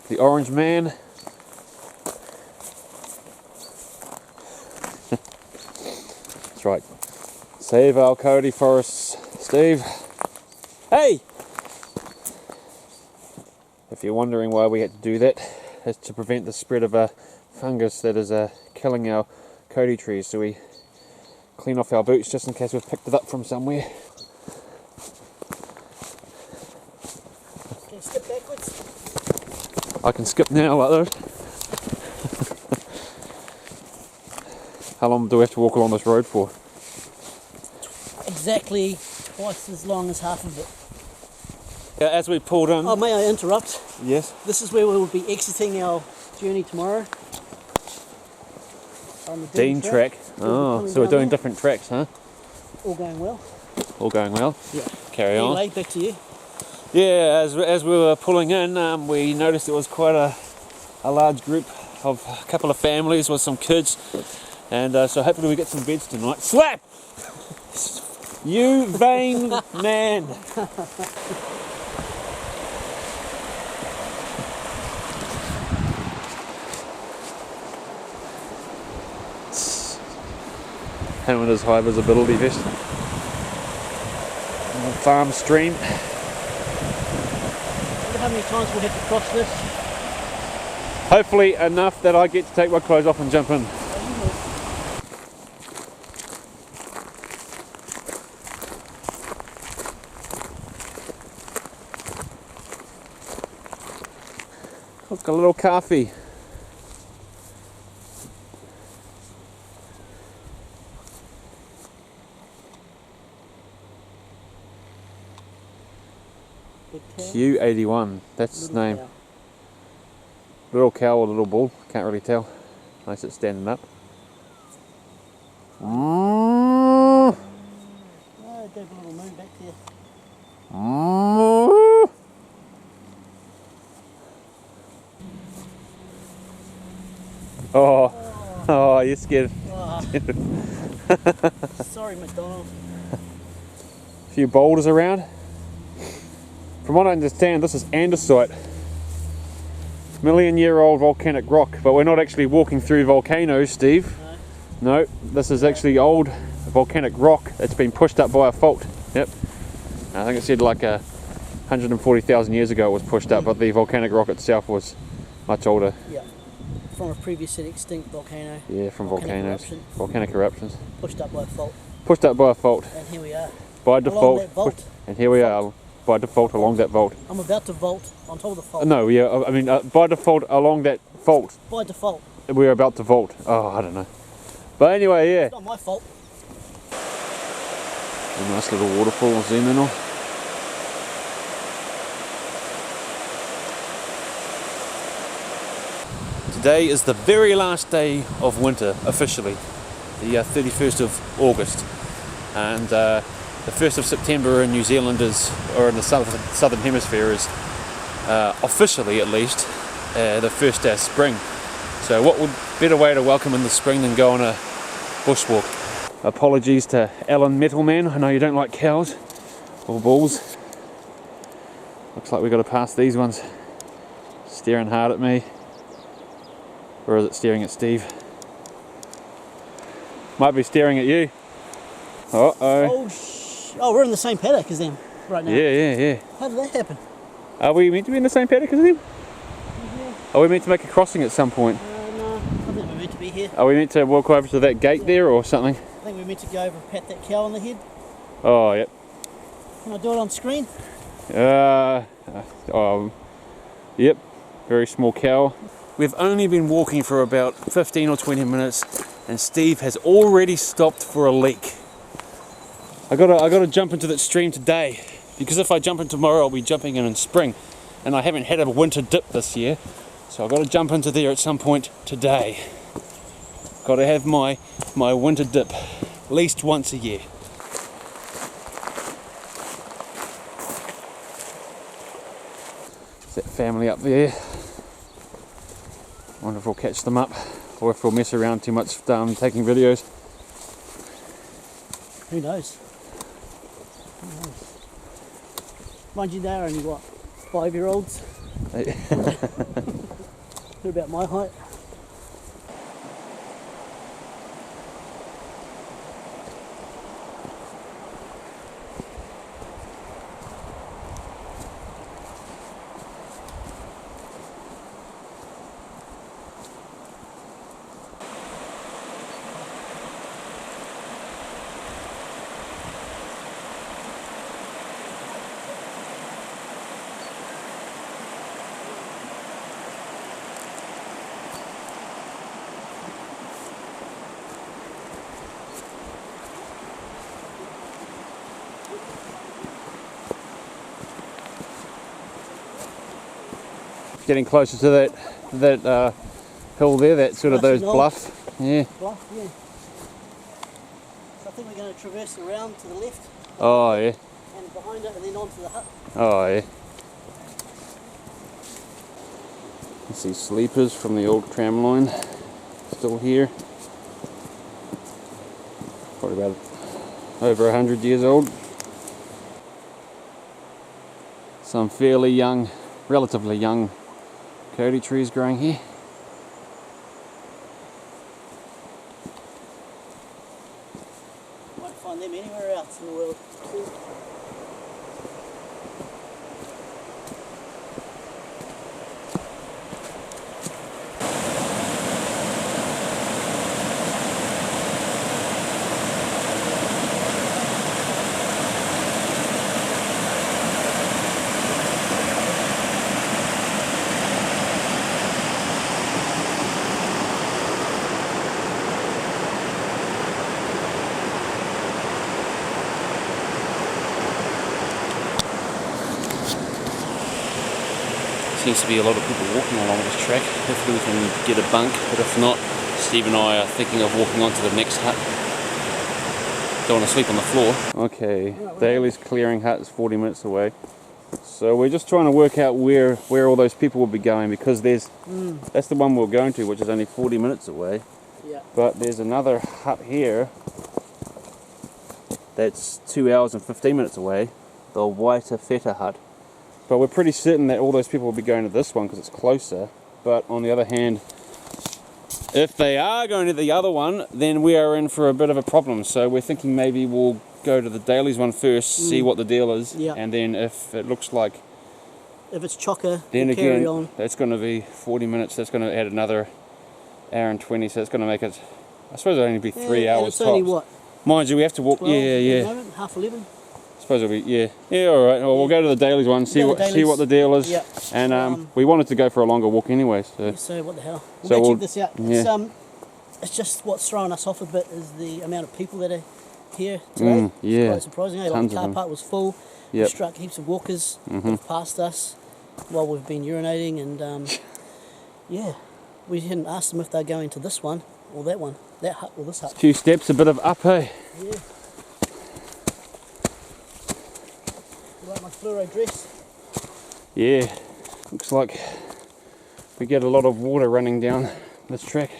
the orange man. That's right. Save our coyote forests, Steve. Hey! If you're wondering why we had to do that, it's to prevent the spread of a fungus that is killing our coyote trees. So we clean off our boots just in case we've picked it up from somewhere. Can you skip backwards? I can skip now like that. How long do we have to walk along this road for? Exactly twice as long as half of it. Yeah, as we pulled in. Oh, may I interrupt? Yes. This is where we will be exiting our journey tomorrow. On the Dean track. Oh, so we're doing different tracks, huh? All going well. All going well. Yeah. Carry on. Anyway, back to you. Yeah, as we were pulling in, we noticed it was quite a large group of a couple of families with some kids, and so hopefully we get some beds tonight. Slap! You vain man! Him and his high visibility vest. On the farm stream. I wonder how many times we'll have to cross this. Hopefully enough that I get to take my clothes off and jump in. Look, a little coffee. Q81, that's his name. Cow. Little cow or little bull, can't really tell, unless it's standing up. Oh, gave a little move back there. Oh, you're scared. Oh. Sorry, McDonald. A few boulders around. From what I understand, this is andesite. Million-year-old volcanic rock, but we're not actually walking through volcanoes, Steve. No, this is actually old volcanic rock that's been pushed up by a fault. Yep. I think it said like 140,000 years ago it was pushed up, but the volcanic rock itself was much older. Yeah. From a previously extinct volcano. Yeah, from volcanoes. Eruption. Volcanic eruptions. Pushed up by a fault. Pushed up by a fault. And here we are. By Along default. that vault. And here we are. By default along that vault. I'm about to vault on top of the fault. No, yeah, I mean by default along that fault. By default. We're about to vault. Oh, I don't know. But anyway, yeah. It's not my fault. A nice little waterfall, zoom in on. Today is the very last day of winter, officially. The 31st of August. And the 1st of September in New Zealand is, or in the southern hemisphere is, officially at least, the first day of spring. So what would better way to welcome in the spring than go on a bushwalk? Apologies to Alan Metalman, I know you don't like cows or bulls. Looks like we've got to pass these ones. Staring hard at me. Or is it staring at Steve? Might be staring at you. Uh-oh. Oh, we're in the same paddock as them right now. Yeah. How did that happen? Are we meant to be in the same paddock as them? Yeah. Are we meant to make a crossing at some point? No, I think we're meant to be here. Are we meant to walk over to that gate there or something? I think we're meant to go over and pat that cow on the head. Oh, yep. Can I do it on screen? Yep. Very small cow. We've only been walking for about 15 or 20 minutes and Steve has already stopped for a leak. I gotta jump into that stream today, because if I jump in tomorrow I'll be jumping in spring, and I haven't had a winter dip this year, so I've got to jump into there at some point today. Got to have my winter dip at least once a year. Is that family up there? Wonder if we'll catch them up, or if we'll mess around too much taking videos. Who knows? Mind you, they're only what, 5-year-olds? They're about my height. Getting closer to that hill there, that sort of those bluff. Yeah. Bluff, yeah. So I think we're going to traverse around to the left. Oh yeah. And behind it, and then onto the hut. Oh yeah. You see sleepers from the old tram line still here. Probably about over 100 years old. Some fairly young, relatively young Cody trees growing here. Won't find them anywhere else in the world. Seems to be a lot of people walking along this track. Hopefully we can get a bunk, but if not, Steve and I are thinking of walking on to the next hut. Don't want to sleep on the floor. Okay, Dalys Clearing Hut is 40 minutes away. So we're just trying to work out where all those people will be going, because that's the one we're going to, which is only 40 minutes away. Yeah. But there's another hut here that's 2 hours and 15 minutes away, the Waitawheta hut. But we're pretty certain that all those people will be going to this one because it's closer. But on the other hand, if they are going to the other one, then we are in for a bit of a problem. So we're thinking maybe we'll go to the Dalys one first, see what the deal is, and then if it looks like, if it's chocker, then we'll again, carry on. that's going to be 40 minutes. That's going to add another hour and 20. So it's going to make it, I suppose, it'll only be 3 hours it's only tops. what? Mind you, we have to walk. 12 Yeah. at the moment, half 11. Suppose it'll be, yeah, all right. Well, we'll go to the Dalys one, see what the deal is, and we wanted to go for a longer walk anyway. So what the hell? So We'll go check this out. It's just what's throwing us off a bit is the amount of people that are here today. It's quite surprising. Like the car park was full. We struck heaps of walkers that have passed us while we've been urinating, and yeah, we hadn't asked them if they're going to this one or that one, that hut or this hut. A few steps, a bit of up, hey? Yeah. Like my fluoro dress. Yeah, looks like we get a lot of water running down this track.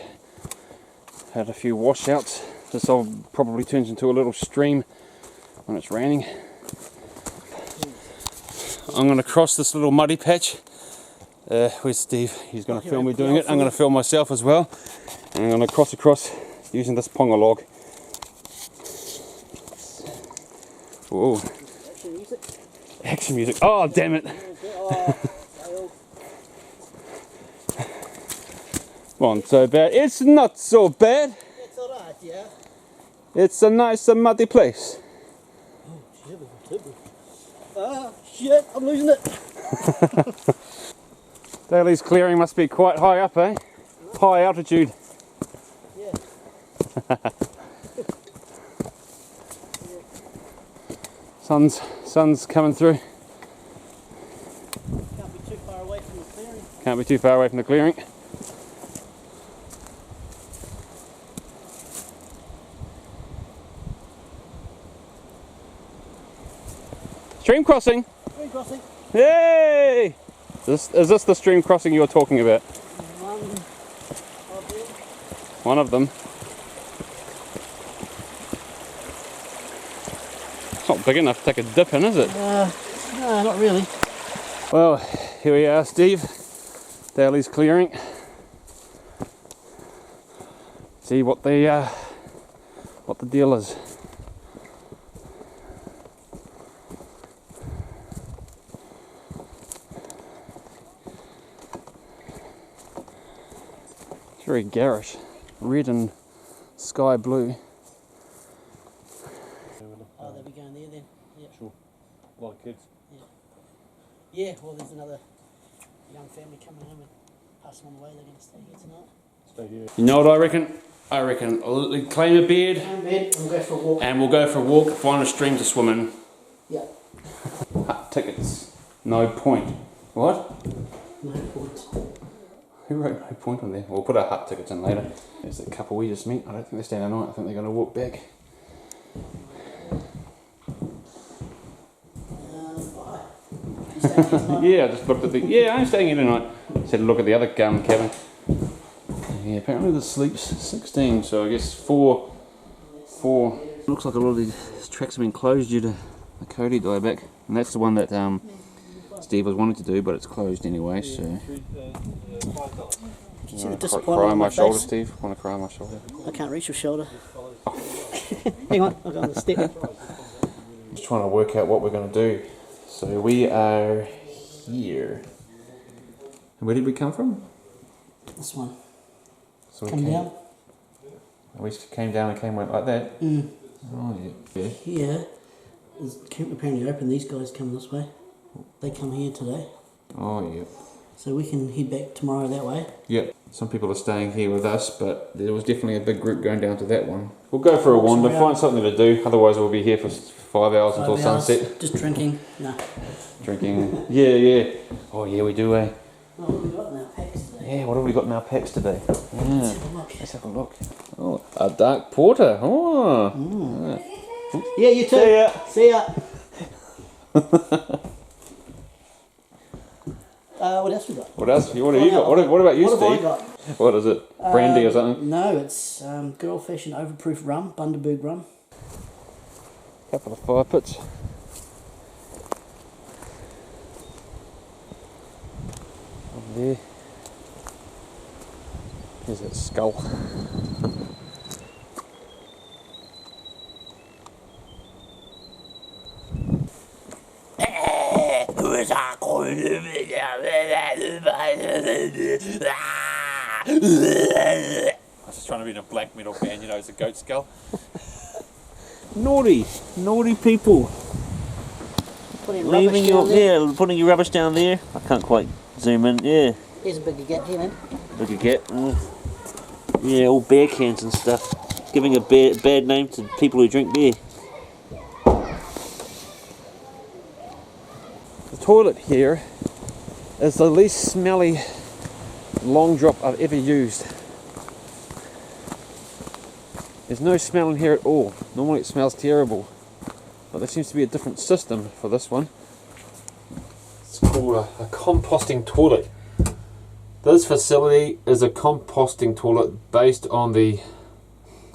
Had a few washouts. This all probably turns into a little stream when it's raining. I'm going to cross this little muddy patch. Where's Steve? He's going to film me doing it. I'm going to film myself as well. And I'm going to cross across using this ponga log. Whoa. Action music. Oh, damn it. Not so bad. It's not so bad. It's alright, yeah. It's a nice and muddy place. Oh, shit, I'm losing it. Dalys Clearing must be quite high up, eh? High altitude. Yeah. Sun's coming through. Can't be too far away from the clearing. Can't be too far away from the clearing. Stream crossing! Stream crossing. Yay! Is this the stream crossing you were talking about? One of them. It's not big enough to take a dip in, is it? No, not really. Well, Here we are, Steve. Dalys Clearing. See what the deal is. It's very garish, red and sky blue. Oh, they'll be going there then. Yeah. Sure. A lot of kids. Yeah, well, there's another young family coming home and pass them on the way. They're going to stay here tonight. Stay here. You know what I reckon? I reckon claim a bed. Claim a bed and we'll go for a walk. And we'll go for a walk, find a stream to swim in. Yeah. Hut tickets. No point. What? No point. Who wrote no point on there? We'll put our hut tickets in later. There's a couple we just met. I don't think they're staying the night. I think they're going to walk back. Yeah, I just looked at the... Yeah, I'm staying here tonight. Said look at the other cabin. Yeah, apparently the sleep's 16, so I guess four. Looks like a lot of these tracks have been closed due to the Cody dieback. And that's the one that Steve was wanting to do, but it's closed anyway, so... Can you see the Cry disappointment on on my my shoulder, face? Steve? Want to cry on my shoulder? I can't reach your shoulder. Hang on, I'll go on the step. Just trying to work out what we're going to do. So we are here. And where did we come from? This one. So we Come down. We came down and went like that? Mm. Oh, yeah. Here, it's apparently open. These guys come this way. They come here today. Oh, yeah. So we can head back tomorrow that way. Yep. Some people are staying here with us, but there was definitely a big group going down to that one. We'll go for a wander, find something to do. Otherwise, we'll be here for 5 hours until sunset. Just drinking. No. Drinking. Yeah. Oh, yeah, we do, eh? Oh, what have we got in our packs today? Yeah, what have we got in our packs today? Yeah. Let's have a look. Let's have a look. Oh, a dark porter. Oh. Mm. Yeah, you too. See ya. See ya. What else we got? What else? What have you got? What about you, what Steve? Have I got? What is it? Brandy or something? No, it's good old fashioned overproof rum, Bundaberg rum. Couple of fire pits. Over there. There's that skull. I was just trying to be in a black metal band, you know, it's a goat skull. Naughty people. Leaving putting your rubbish down there. I can't quite zoom in. Yeah, Here's a big gap here, man. look at get. Yeah, all beer cans and stuff. Giving a bad name to people who drink beer. The toilet here is the least smelly long drop I've ever used. There's no smell in here at all. Normally it smells terrible, but there seems to be a different system for this one. It's called a composting toilet. This facility is a composting toilet based on the,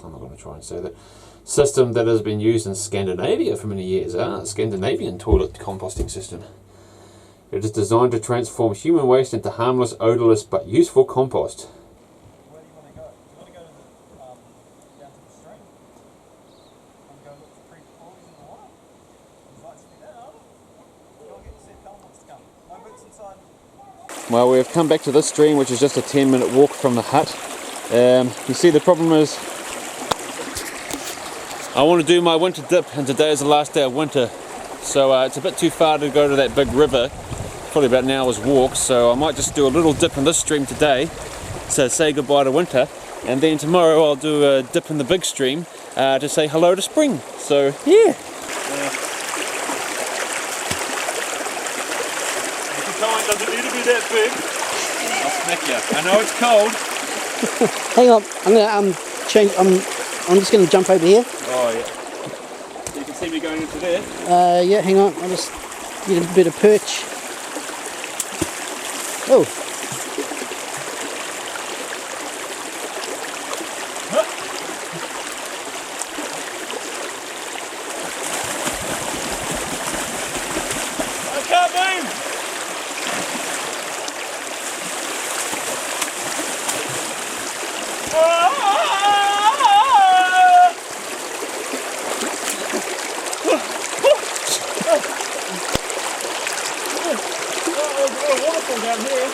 I'm not going to try and say that, system that has been used in Scandinavia for many years. Scandinavian toilet composting system. It is designed to transform human waste into harmless, odourless but useful compost. Where do you want to go? Do you want to go to the, down to the stream? Want to go look for creek corals in the water? Would you like to do that, Arnold? Go and get your set wants to come. No boots inside. Well, we've come back to this stream, which is just a 10-minute walk from the hut. You see, the problem is I want to do my winter dip, and today is the last day of winter, so it's a bit too far to go to that big river. Probably about an hour's walk, so I might just do a little dip in this stream today to say goodbye to winter, and then tomorrow I'll do a dip in the big stream to say hello to spring. So yeah. Does it need to be that big? I'll smack you. I know it's cold. Hang on, I'm gonna change. I'm just gonna jump over here. Oh yeah. You can see me going into there. Yeah, hang on. I'll just get a bit of perch. Oh. I can't move! here.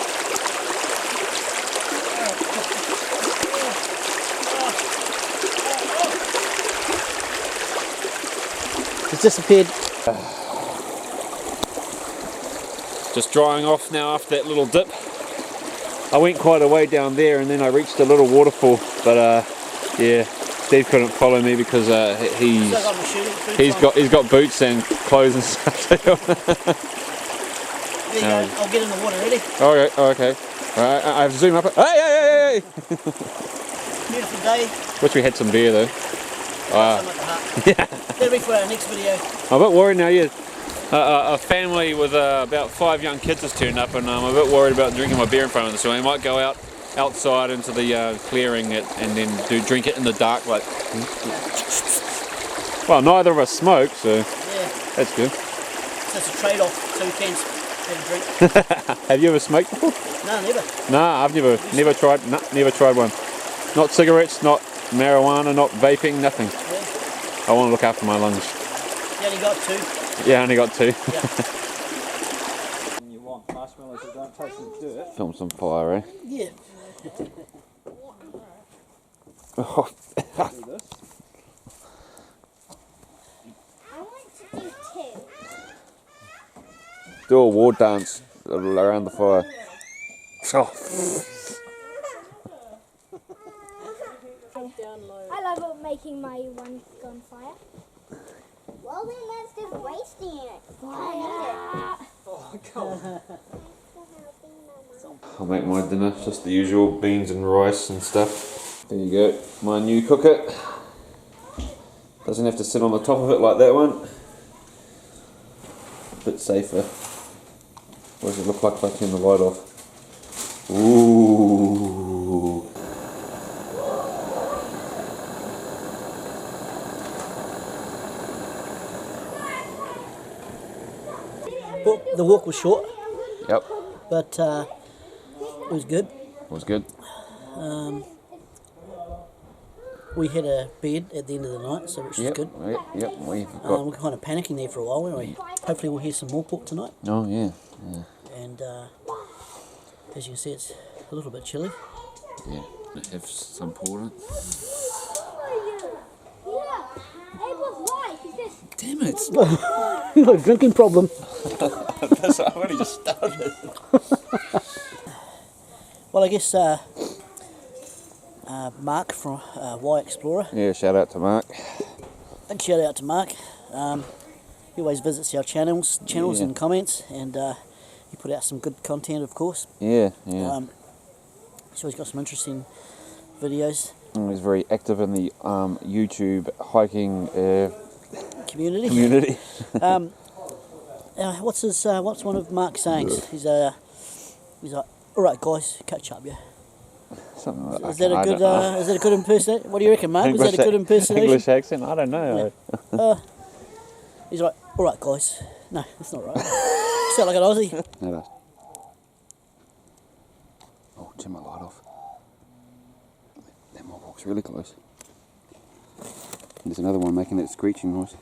It's disappeared. Just drying off now after that little dip. I went quite a way down there and then I reached a little waterfall, but yeah, Steve couldn't follow me because he's got boots and clothes and stuff. There you go. I'll get in the water. Ready? Okay. Alright, I have to zoom up. Hey! Beautiful day. Wish we had some beer though. Yeah. That'll be for our next video. I'm a bit worried now, yeah. A family with about 5 young kids has turned up, and I'm a bit worried about drinking my beer in front of them. So I might go outside into the clearing and then drink it in the dark, like. Well, neither of us smoke, so yeah, that's good. So it's a trade-off. So we can have a drink. Have you ever smoked before? No, never. Nah, I've never tried. Nah, never tried one. Not cigarettes, not marijuana, not vaping, nothing. Yeah. I want to look after my lungs. You only got 2. Yeah, I only got 2. Yeah. You want marshmallows that don't taste of dirt. Film some fire, eh? Yeah. Oh. Do this. I want to do 2. Do a war dance around the fire. Oh. I love it making my one go on fire. Well then that's just wasting it. Fire! Oh, God. I'll make my dinner, just the usual beans and rice and stuff. There you go, my new cooker. Doesn't have to sit on the top of it like that one. A bit safer. What does it look like if I turn the light off? Ooh. Well, the walk was short, Yep. but it was good. It was good. We had a bed at the end of the night, so which was good. Yep. We've got. We're kind of panicking there for a while, weren't we? Hopefully we'll hear some more pork tonight. Oh yeah. And as you can see, it's a little bit chilly. Yeah. Have some pork in it. Yeah, it was right. He said, Damn it! You've got a drinking problem. I've only just started. Well, I guess Mark from Y Explorer. Yeah. Shout out to Mark. Big shout out to Mark. He always visits our channels Yeah. and comments, and he put out some good content, of course. Yeah. So he's got some interesting videos. He's very active in the YouTube hiking Community. community. What's one of Mark's sayings? He's like, all right, guys, catch up, yeah. Something like Is that a good? Is that a good impersonation? What do you reckon, Mark? Was that a good impersonation? English accent? I don't know. He's like, all right, guys. No, that's not right. You sound like an Aussie. No. Oh, turn my light off. That mohawk's really close. There's another one making that screeching noise.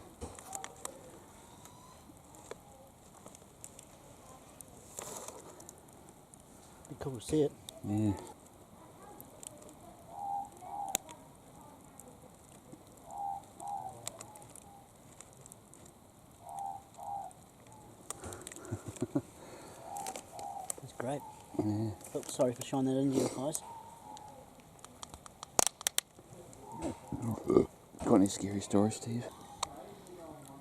Be cool to see it. Yeah. It's great. Yeah. Oh, sorry for shining that into your eyes. Got any scary stories, Steve?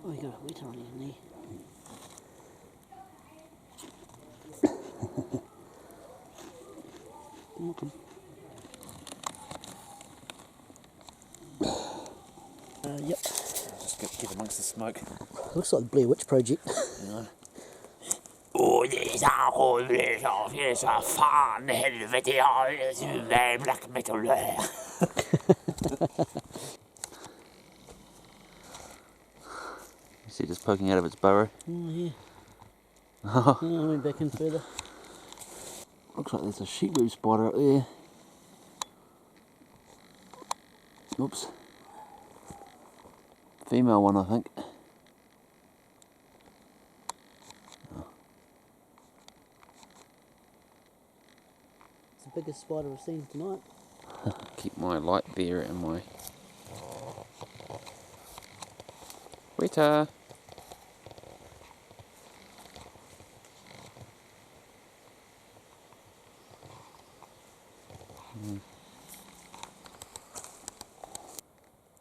Oh, you got a waiter on your knee. Welcome. Yep. Just get amongst the smoke. Looks like the Blair Witch Project. Och det är så det är så fan helvete jag är black metal. You see it just poking out of its burrow? Oh, yeah. I went back in further. Looks like there's a sheep spider up there. Oops. Female one, I think. the biggest spider we've seen tonight. Keep my light there and my... Waiter!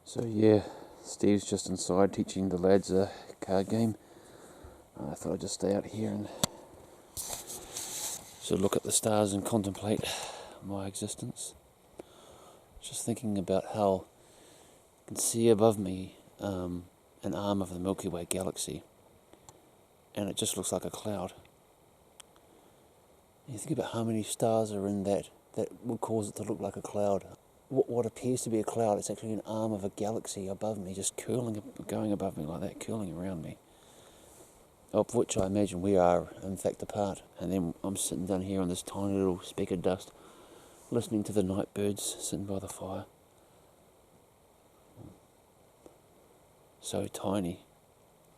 So yeah, Steve's just inside teaching the lads a card game. I thought I'd just stay out here and sort of look at the stars and contemplate my existence. Just thinking about how I can see above me an arm of the Milky Way galaxy, and it just looks like a cloud. You think about how many stars are in that would cause it to look like a cloud. What appears to be a cloud, it's actually an arm of a galaxy above me, just curling, going above me like that, curling around me. Of which I imagine we are, in fact, a part. And then I'm sitting down here on this tiny little speck of dust, listening to the night birds sitting by the fire. So tiny.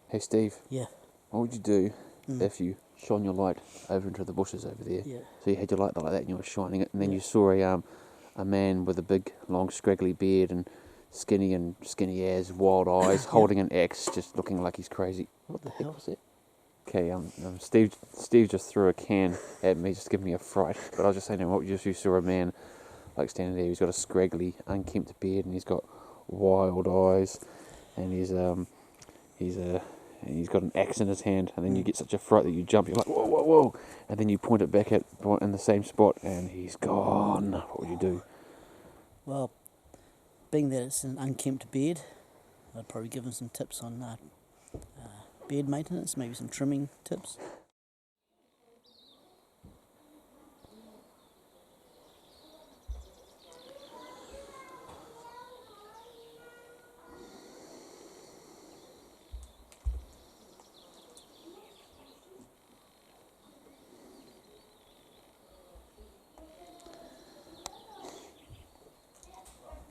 Hey Steve. Yeah. What would you do if you shone your light over into the bushes over there? Yeah. So you had your light like that and you were shining it, and then you saw a man with a big, long, scraggly beard and skinny as, wild eyes, holding an axe, just looking like he's crazy. What the heck was that? Okay, Steve just threw a can at me, just giving me a fright. But I was just saying, what if you saw a man like standing there? He's got a scraggly, unkempt beard, and he's got wild eyes, and he's got an axe in his hand. And then you get such a fright that you jump. You're like, whoa, whoa, whoa! And then you point it back at in the same spot, and he's gone. What would you do? Well, being that it's an unkempt beard, I'd probably give him some tips on beard maintenance, maybe some trimming tips.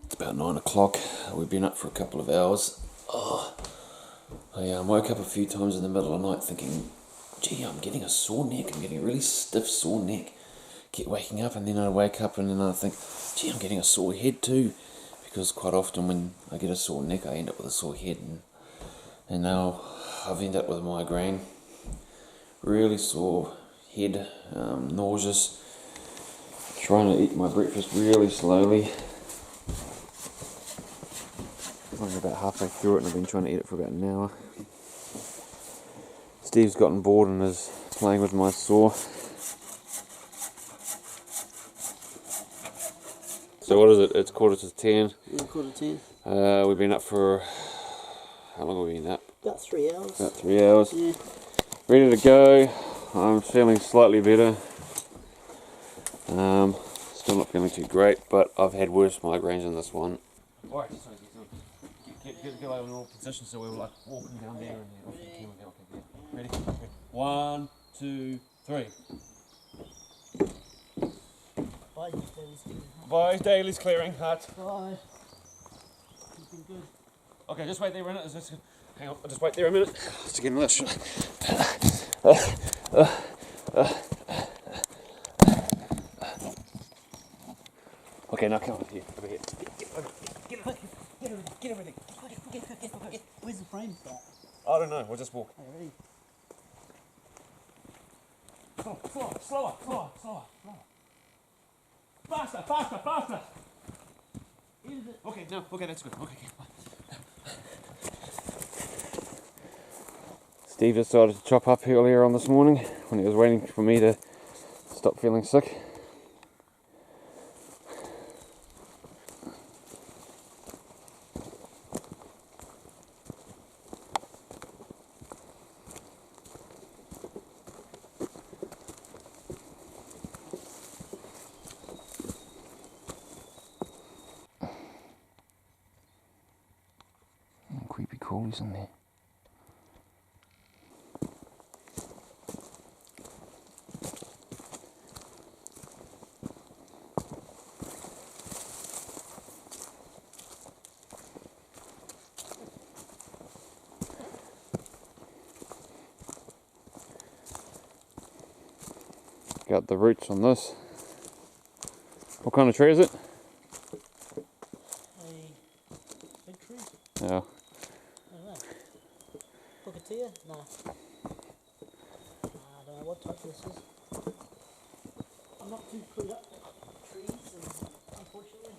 It's about 9 o'clock. We've been up for a couple of hours. I woke up a few times in the middle of the night thinking, gee, I'm getting a sore neck. I'm getting a really stiff sore neck. Keep waking up, and then I wake up and then I think, gee, I'm getting a sore head too. Because quite often when I get a sore neck, I end up with a sore head. And now I've ended up with a migraine. Really sore head, nauseous. Trying to eat my breakfast really slowly. I'm about halfway through it and I've been trying to eat it for about an hour. Steve's gotten bored and is playing with my saw. So what is it? It's 10:15. Yeah, 10:15. We've been up for... How long have we been up? About 3 hours. About 3 hours. Yeah. Ready to go. I'm feeling slightly better. Still not feeling too great, but I've had worse migraines than this one. Alright, get like in all positions so we were like walking down there and off the camera go. Okay, ready? Okay. 1, 2, 3. Bye, Dalys Clearing. Bye, Dalys Clearing Hut. Bye. You've been good. Okay, just wait there a minute. Hang on, I'll just wait there a minute. Just get another shot. Okay, now come over here. Get everything. Where's the frame start? I don't know, we'll just walk. Okay, ready? Slower. Faster. Okay, no, okay, that's good. Okay. Steve decided to chop up earlier on this morning when he was waiting for me to stop feeling sick. Creepy crawlies in there. Got the roots on this. What kind of tree is it? A big tree? Yeah. I don't know. Pukatea? No. I don't know what type this is. I'm not too clued up with trees, unfortunately.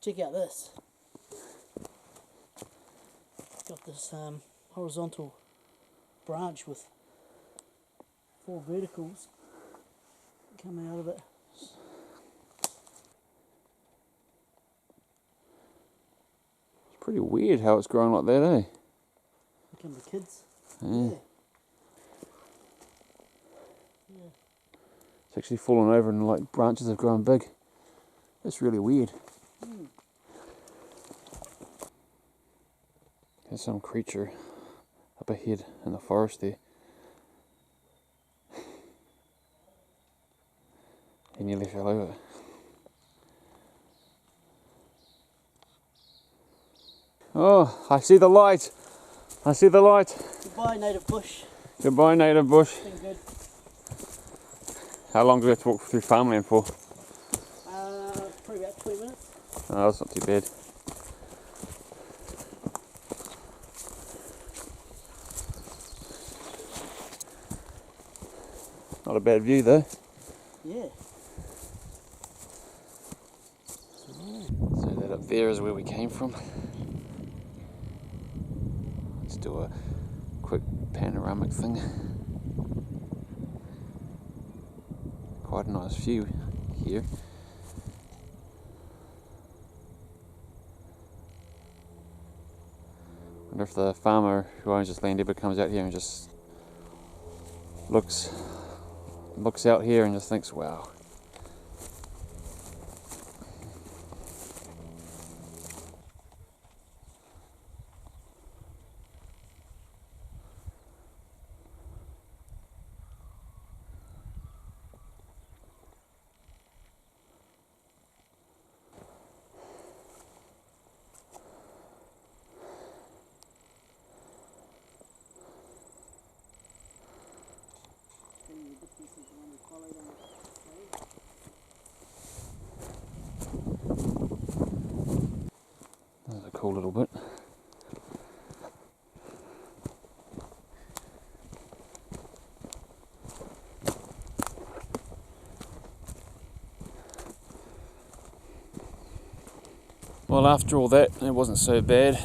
Check out this. It's got this horizontal branch with 4 verticals coming out of it. It's pretty weird how it's growing like that, eh? Become the kids. Yeah. Yeah. It's actually fallen over and like branches have grown big. That's really weird. There's some creature up ahead in the forest there. He nearly fell over. Oh, I see the light. I see the light. Goodbye, native bush. Goodbye, native bush. It's been good. How long do we have to walk through farmland for? Probably about 20 minutes. Oh, that's not too bad. Not a bad view though. Yeah. So that up there is where we came from. Let's do a quick panoramic thing. Quite a nice view here. Wonder if the farmer who owns this land ever comes out here and just looks out here and just thinks, wow. That's a cool little bit. Well, after all that, it wasn't so bad.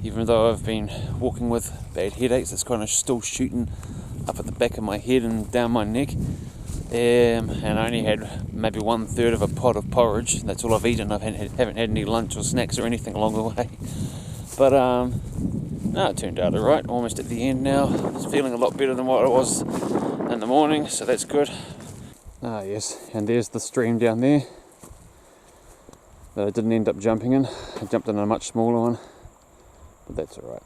Even though I've been walking with bad headaches, it's kind of still shooting up at the back of my head and down my neck. And I only had maybe 1/3 of a pot of porridge. That's all I've eaten. I haven't had any lunch or snacks or anything along the way. But no, it turned out alright. Almost at the end now. It's feeling a lot better than what it was in the morning, so that's good. Ah yes, and there's the stream down there that I didn't end up jumping in. I jumped in a much smaller one, but that's alright.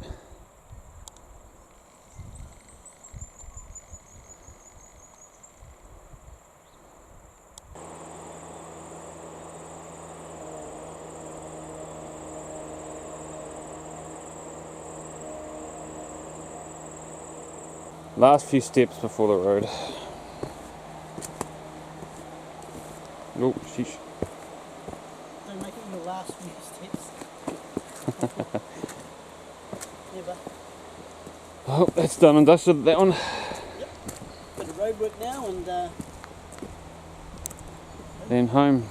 Last few steps before the road. Oh, sheesh. Don't make it in the last few steps. Never. Oh, that's done and dusted, that one. Yep. Bit of road work now and Then home.